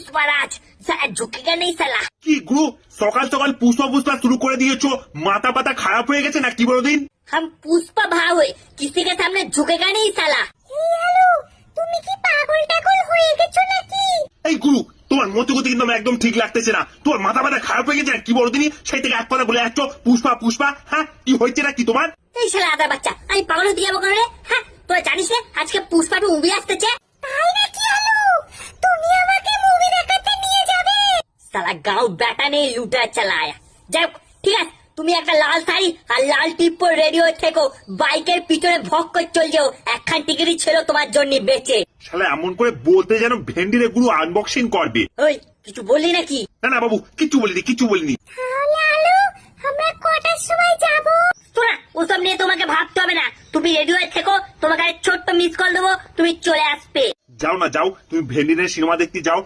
पुष्पराज साला झुकेगा नहीं साला। কি গুরু সকাল সকাল পুষ্পা পুষ্পা শুরু করে দিয়েছো, মাথা পাতা খারাপ হয়ে গেছে না কি বড় দিন? हम पुष्पा भाव है, किसी के सामने झुकेगा नहीं साला। তুমি কি পাগল টাগল হয়ে গেছো নাকি? এই গুরু তোমার মতিগতি কিন্তু আমার একদম ঠিক লাগতেছে না। তোমার মাথা পাতা খারাপ হয়ে গেছে না কি বড় দিনই? সেই থেকে এক কথা বলে যাচ্ছ পুষ্পা পুষ্পা। হ্যাঁ কি হয়েছে না কি তোমার? এই শালা আদা বাচ্চা, আমি পাগল হতে যাবো কেন রে? হ্যাঁ তোরা জানিস না আজকে পুষ্পা টু মুভি আসতেছে? তাই নাকি আলু? তুমি আমাকে মুভি দেখাতে নিয়ে যাবে? সালা গাঁও বেটা নেই লুটা চালায়া। যাই হোক ঠিক আছে, তুমি একটা লাল শাড়ি আর লাল টিপ পরে রেডি হয়ে থেকো, বাইকের পিছনে ভক করে চল যাও, একখান টিকিটই ছিল তোমার জন্য বেঁচে। শালা এমন করে বলতে যেন ভেন্ডিরে গুরু আনবক্সিং করবে। ওই কিছু বললি নাকি? না না বাবু কিচ্ছু বলিনি কিচ্ছু বলিনি। তাহলে আলু আমরা কটার সময় যাব? শোনা ওসব নিয়ে তোমাকে ভাবতে হবে না, তুমি রেডি হয়ে থেকো, তোমাকে ছোট্ট মিস কল দেবো, তুমি চলে আসবে। যাও না যাও, তুমি ভেন্ডিরের সিনেমা দেখতে যাও।